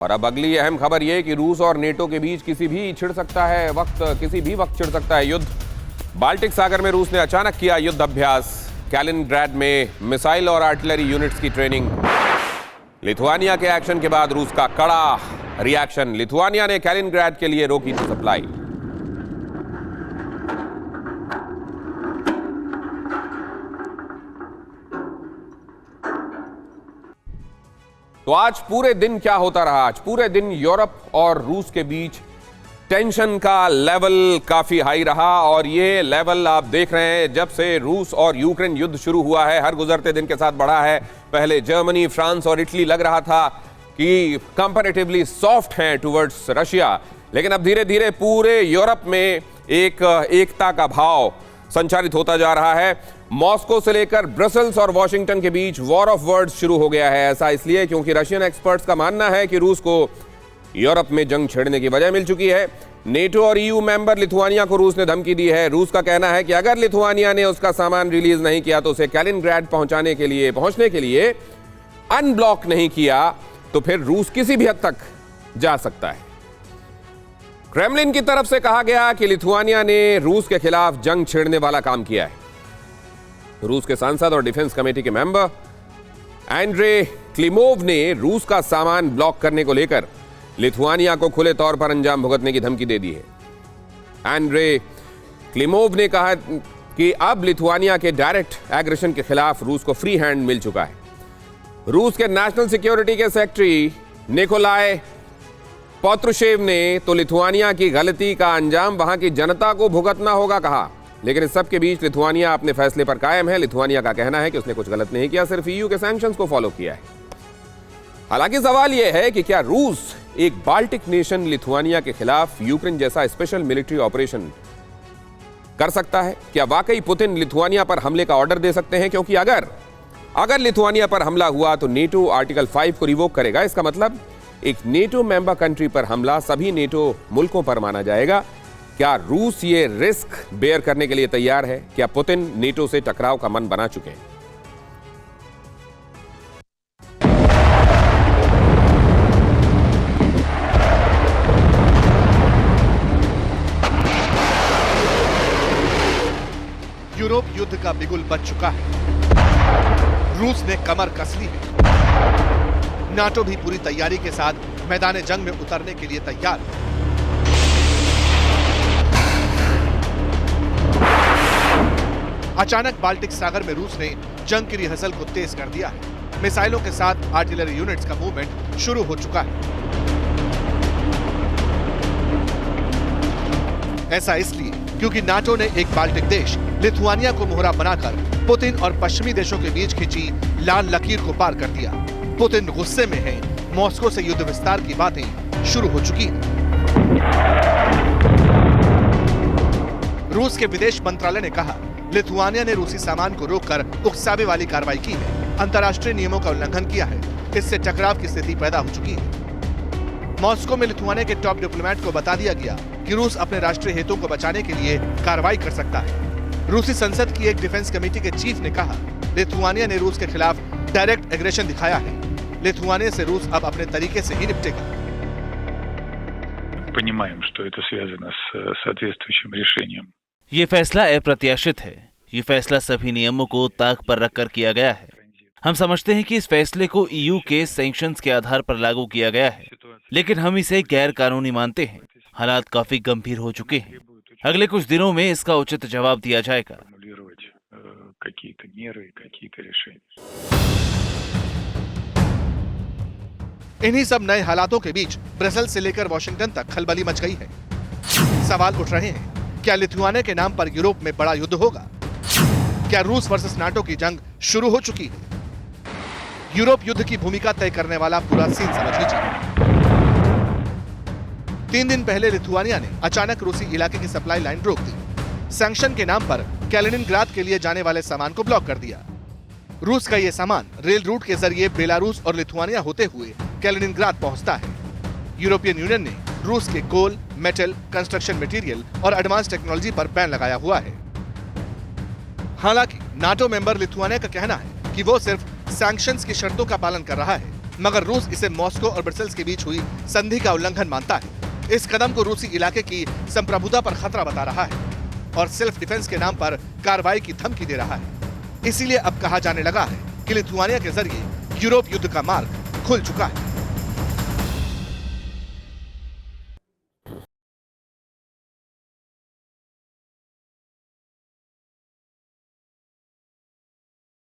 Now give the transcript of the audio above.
और अब अगली अहम खबर यह कि रूस और नेटो के बीच किसी भी वक्त छिड़ सकता है युद्ध। बाल्टिक सागर में रूस ने अचानक किया युद्ध अभ्यास। कैलिनग्राड में मिसाइल और आर्टिलरी यूनिट्स की ट्रेनिंग। लिथुआनिया के एक्शन के बाद रूस का कड़ा रिएक्शन। लिथुआनिया ने कैलिनग्राड के लिए रोकी थी सप्लाई। तो आज पूरे दिन क्या होता रहा? आज पूरे दिन यूरोप और रूस के बीच टेंशन का लेवल काफी हाई रहा और ये लेवल आप देख रहे हैं जब से रूस और यूक्रेन युद्ध शुरू हुआ है हर गुजरते दिन के साथ बढ़ा है। पहले जर्मनी, फ्रांस और इटली लग रहा था कि कंपैरेटिवली सॉफ्ट हैं टुवर्ड्स रशिया, लेकिन अब धीरे धीरे पूरे यूरोप में एक एकता का भाव संचारित होता जा रहा है। मॉस्को से लेकर ब्रसेल्स और वॉशिंगटन के बीच वॉर ऑफ वर्ड्स शुरू हो गया है। ऐसा इसलिए क्योंकि रशियन एक्सपर्ट्स का मानना है कि रूस को यूरोप में जंग छेड़ने की वजह मिल चुकी है। नेटो और ईयू मेंबर लिथुआनिया को रूस ने धमकी दी है। रूस का कहना है कि अगर लिथुआनिया ने उसका सामान रिलीज नहीं किया तो उसे कैलिनग्राड पहुंचने के लिए अनब्लॉक नहीं किया तो फिर रूस किसी भी हद तक जा सकता है। क्रेमलिन की तरफ से कहा गया कि लिथुआनिया ने रूस के खिलाफ जंग छेड़ने वाला काम किया है। रूस के सांसद और डिफेंस कमेटी के मेंबर एंड्रे क्लिमोव ने रूस का सामान ब्लॉक करने को लेकर लिथुआनिया को खुले तौर पर अंजाम भुगतने की धमकी दे दी है। एंड्रे क्लिमोव ने कहा कि अब लिथुआनिया के डायरेक्ट एग्रेशन के खिलाफ रूस को फ्री हैंड मिल चुका है। रूस के नेशनल सिक्योरिटी के सेक्रेटरी निकोलाई पत्रुशेव ने तो लिथुआनिया की गलती का अंजाम वहां की जनता को भुगतना होगा कहा, लेकिन इस सब के बीच लिथुआनिया अपने फैसले पर कायम है। लिथुआनिया का कहना है कि उसने कुछ गलत नहीं किया, सिर्फ ईयू के सैंक्शंस को फॉलो किया है। हालांकि सवाल यह है कि क्या रूस एक बाल्टिक नेशन लिथुआनिया के खिलाफ यूक्रेन जैसा स्पेशल मिलिट्री ऑपरेशन कर सकता है? क्या वाकई पुतिन लिथुआनिया पर हमले का ऑर्डर दे सकते हैं? क्योंकि अगर लिथुआनिया पर हमला हुआ तो नेटो आर्टिकल 5 को रिवोक करेगा। इसका मतलब एक नेटो मेंबर कंट्री पर हमला सभी नेटो मुल्कों पर माना जाएगा। क्या रूस ये रिस्क बेयर करने के लिए तैयार है? क्या पुतिन नेटो से टकराव का मन बना चुके हैं? यूरोप युद्ध का बिगुल बज चुका है। रूस ने कमर कस ली है। नाटो भी पूरी तैयारी के साथ मैदान जंग में उतरने के लिए तैयार है। अचानक बाल्टिक सागर में रूस ने जंग की रिहर्सल को तेज कर दिया है। मिसाइलों के साथ आर्टिलरी यूनिट्स का मूवमेंट शुरू हो चुका है। ऐसा इसलिए क्योंकि नाटो ने एक बाल्टिक देश लिथुआनिया को मोहरा बनाकर पुतिन और पश्चिमी देशों के बीच खींची लाल लकीर को पार कर दिया। पुतिन गुस्से में है। मॉस्को से युद्ध विस्तार की बातें शुरू हो चुकी हैं। रूस के विदेश मंत्रालय ने कहा लिथुआनिया ने रूसी सामान को रोककर उकसावे वाली कार्रवाई की है, अंतर्राष्ट्रीय नियमों का उल्लंघन किया है। इससे टकराव की स्थिति पैदा हो चुकी है। मॉस्को में लिथुआनिया के टॉप डिप्लोमेट को बता दिया गया कि रूस अपने राष्ट्रीय हितों को बचाने के लिए कार्रवाई कर सकता है। रूसी संसद की एक डिफेंस कमेटी के चीफ ने कहा लिथुआनिया ने रूस के खिलाफ डायरेक्ट एग्रेशन दिखाया है। लिथुआनिया से रूस अब अपने तरीके से ही निपटेगा। Понимаем, что это связано с соответствующим решением. ये फैसला अप्रत्याशित है। ये फैसला सभी नियमों को ताक पर रखकर किया गया है। हम समझते हैं कि इस फैसले को ईयू के सैंक्शंस के आधार पर लागू किया गया है, लेकिन हम इसे गैर कानूनी मानते हैं। हालात काफी गंभीर हो चुके हैं। अगले कुछ दिनों में इसका उचित जवाब दिया जाएगा। इन्हीं सब नए हालातों के बीच ब्रसेल्स से लेकर वॉशिंगटन तक खलबली मच गई है। सवाल उठ रहे हैं, क्या लिथुआनिया के नाम पर यूरोप में बड़ा युद्ध होगा? क्या रूस वर्सेस नाटो की जंग शुरू हो चुकी है? यूरोप युद्ध की भूमिका तय करने वाला पूरा सीन समझ लीजिए। 3 दिन पहले लिथुआनिया ने अचानक रूसी इलाके की सप्लाई लाइन रोक दी। सैंक्शन के नाम पर कैलिनिनग्राड के लिए जाने वाले सामान को ब्लॉक कर दिया। रूस का यह सामान रेल रूट के जरिए बेलारूस और लिथुआनिया होते हुए कैलिनिनग्राड पहुंचता है। यूरोपियन यूनियन ने रूस के कोल, मेटल, कंस्ट्रक्शन मटेरियल और एडवांस टेक्नोलॉजी पर बैन लगाया हुआ है। हालांकि नाटो मेंबर लिथुआनिया का कहना है कि वो सिर्फ सैंक्शंस की शर्तों का पालन कर रहा है, मगर रूस इसे मॉस्को और ब्रसेल्स के बीच हुई संधि का उल्लंघन मानता है। इस कदम को रूसी इलाके की संप्रभुता पर खतरा बता रहा है और सेल्फ डिफेंस के नाम पर कार्रवाई की धमकी दे रहा है। इसीलिए अब कहा जाने लगा है कि लिथुआनिया के जरिए यूरोप युद्ध का मार्ग खुल चुका है।